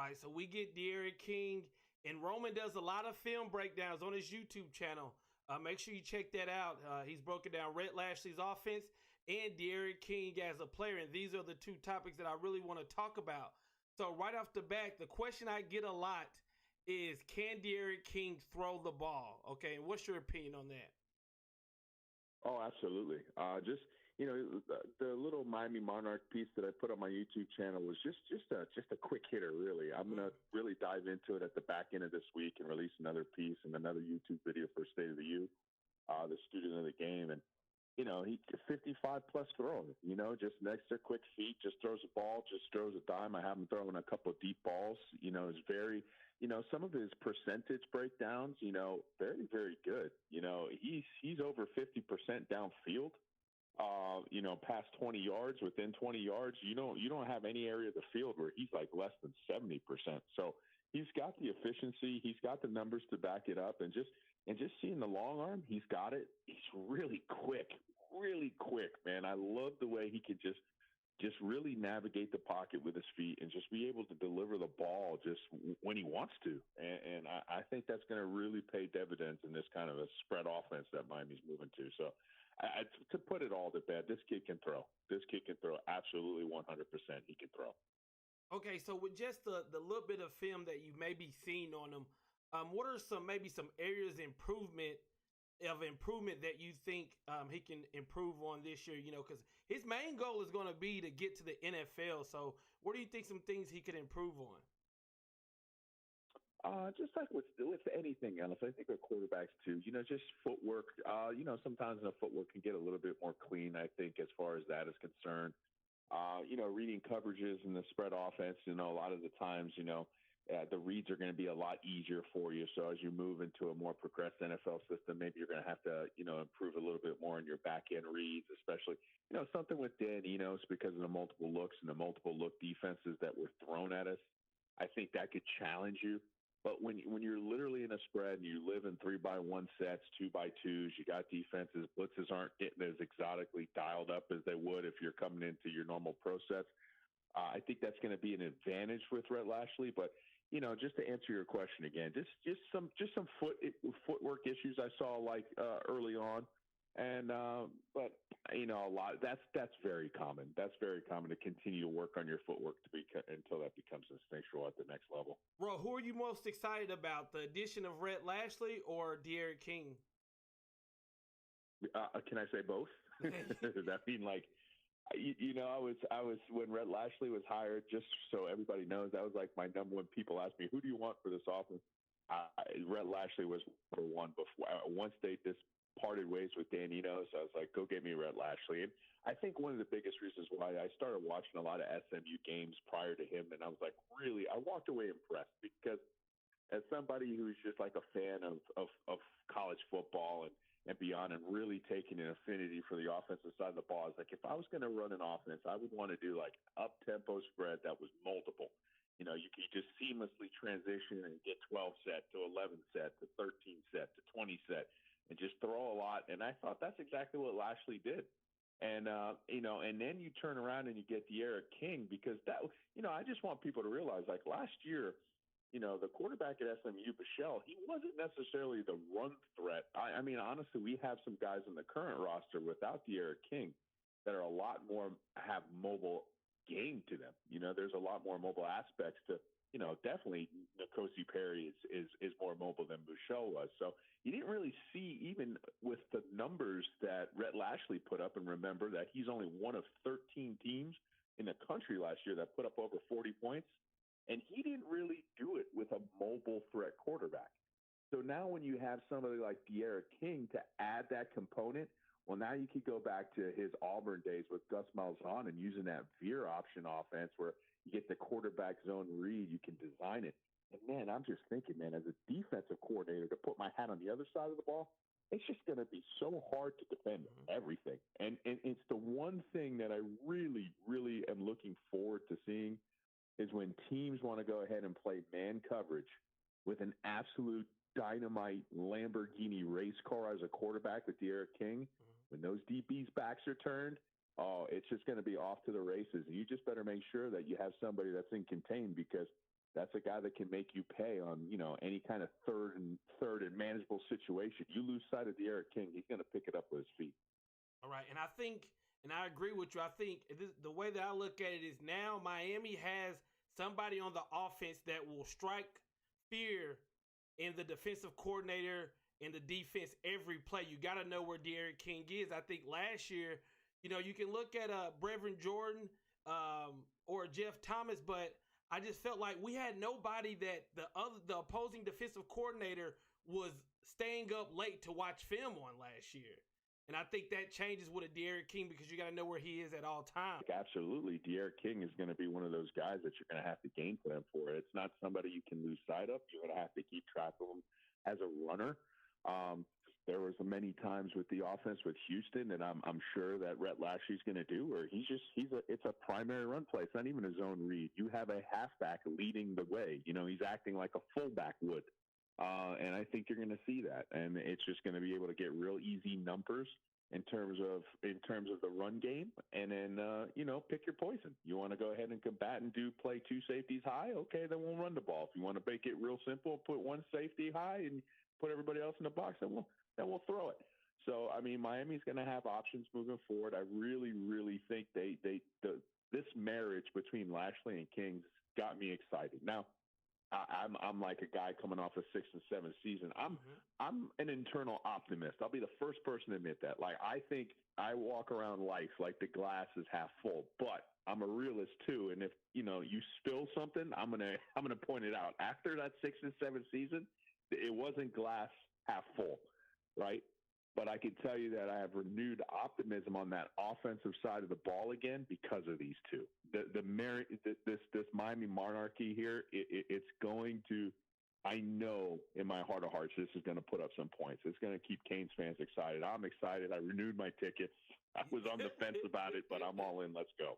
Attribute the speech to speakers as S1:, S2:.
S1: right, so we get De'Aaron King, and Roman does a lot of film breakdowns on his YouTube channel. Make sure you check that out. He's broken down Rhett Lashlee's offense and De'Aaron King as a player, and these are the two topics that I really want to talk about. So right off the bat, the question I get a lot is, can De'Aaron King throw the ball? Okay, and what's your opinion on that?
S2: Oh, absolutely. Just the little Miami Monarch piece that I put on my YouTube channel was just a quick hitter, really. I'm gonna really dive into it at the back end of this week and release another piece and another YouTube video for State of the U, the student of the game, and he 55 plus throw. Just next to quick feet, just throws a ball, just throws a dime. I have him throwing a couple of deep balls. Is very. Some of his percentage breakdowns, very, very good. He's over 50% downfield. Past 20 yards, within 20 yards, you don't have any area of the field where he's like less than 70%. So he's got the efficiency, he's got the numbers to back it up, and just seeing the long arm, he's got it. He's really quick, man. I love the way he could just really navigate the pocket with his feet and just be able to deliver the ball just when he wants to. And I think that's going to really pay dividends in this kind of a spread offense that Miami's moving to. So to put it all to bed, this kid can throw. This kid can throw absolutely 100%. He can throw.
S1: Okay, so with just the little bit of film that you may be seeing on him, what are some areas of improvement that you think he can improve on this year? Because his main goal is going to be to get to the NFL. So what do you think some things he could improve on?
S2: Just like with anything else, I think with quarterbacks too, just footwork. Sometimes the footwork can get a little bit more clean, I think, as far as that is concerned. Reading coverages in the spread offense, a lot of the times, the reads are going to be a lot easier for you. So as you move into a more progressed NFL system, maybe you're going to have to, improve a little bit more in your back end reads, especially, something with Dan Enos because of the multiple looks and the multiple look defenses that were thrown at us. I think that could challenge you. But when you're literally in a spread and you live in 3x1 sets, 2x2s, you got defenses, blitzes aren't getting as exotically dialed up as they would if you're coming into your normal pro sets. I think that's going to be an advantage with Rhett Lashlee. But just to answer your question again, just some footwork issues I saw early on, and but a lot that's very common. That's very common to continue to work on your footwork until that becomes instinctual at the next level.
S1: Bro, who are you most excited about, the addition of Rhett Lashlee or De'Aaron King?
S2: Can I say both? Does that mean I was when Rhett Lashlee was hired, just so everybody knows, that was like my number one. People ask me, who do you want for this offense? Rhett Lashlee was number one before. Once they just parted ways with Dan Enos, I was like, go get me Rhett Lashlee. And I think one of the biggest reasons why I started watching a lot of SMU games prior to him, and I was like, really, I walked away impressed because as somebody who's just like a fan of college football and beyond, and really taking an affinity for the offensive side of the ball, is like, if I was going to run an offense, I would want to do like up-tempo spread that was multiple. You could just seamlessly transition and get 12 set to 11 set to 13 set to 20 set and just throw a lot. And I thought that's exactly what Lashley did. And, and then you turn around and you get De'Aaron King, because that, I just want people to realize, like last year, the quarterback at SMU, Bichelle, he wasn't necessarily the run threat. I mean, honestly, we have some guys in the current roster without De'Aaron King that are a lot more, have mobile game to them. There's a lot more mobile aspects to, definitely N'Kosi Perry is more mobile than Bichelle was. So you didn't really see, even with the numbers that Rhett Lashlee put up, and remember that he's only one of 13 teams in the country last year that put up over 40 points. And he didn't really do it with a mobile threat quarterback. So now when you have somebody like De'Aaron King to add that component, well, now you could go back to his Auburn days with Gus Malzahn and using that veer option offense where you get the quarterback zone read, you can design it. And, man, I'm just thinking, man, as a defensive coordinator, to put my hat on the other side of the ball, it's just going to be so hard to defend everything. And it's the one thing that I really, really am looking forward to seeing is when teams want to go ahead and play man coverage with an absolute dynamite Lamborghini race car as a quarterback with De'Aaron King. When those DBs' backs are turned, it's just going to be off to the races. And you just better make sure that you have somebody that's in contain, because That's a guy that can make you pay on, any kind of third and manageable situation. You lose sight of De'Aaron King, he's going to pick it up with his feet.
S1: All right, and I think, and I agree with you. I think the way that I look at it is now Miami has somebody on the offense that will strike fear in the defensive coordinator in the defense every play. You got to know where De'Aaron King is. I think last year, you can look at Brevin Jordan or Jeff Thomas, but I just felt like we had nobody that the opposing defensive coordinator was staying up late to watch film on last year. And I think that changes with a De'Aaron King because you got to know where he is at all times.
S2: Absolutely. De'Aaron King is going to be one of those guys that you're going to have to game plan for. It's not somebody you can lose sight of. You're going to have to keep track of him as a runner. There was many times with the offense with Houston, and I'm sure that Rhett Lashlee is going to do, where it's a primary run play. It's not even a zone read. You have a halfback leading the way. He's acting like a fullback would. And I think you're going to see that, and it's just going to be able to get real easy numbers in terms of the run game, and then pick your poison. You want to go ahead and combat and play two safeties high? Okay, then we'll run the ball. If you want to make it real simple, put one safety high and put everybody else in the box, then we'll throw it. So I mean, Miami's going to have options moving forward. I really, really think this marriage between Lashley and King's got me excited. Now, I'm like a guy coming off a 6th and 7th season. I'm an internal optimist. I'll be the first person to admit that. Like, I think I walk around life like the glass is half full, but I'm a realist too. And if you spill something, I'm gonna point it out. After that 6th and 7th season, it wasn't glass half full, right? But I can tell you that I have renewed optimism on that offensive side of the ball again because of these two. This Miami monarchy here, it's going to. I know in my heart of hearts this is going to put up some points. It's going to keep Canes fans excited. I'm excited. I renewed my tickets. I was on the fence about it, but I'm all in. Let's go.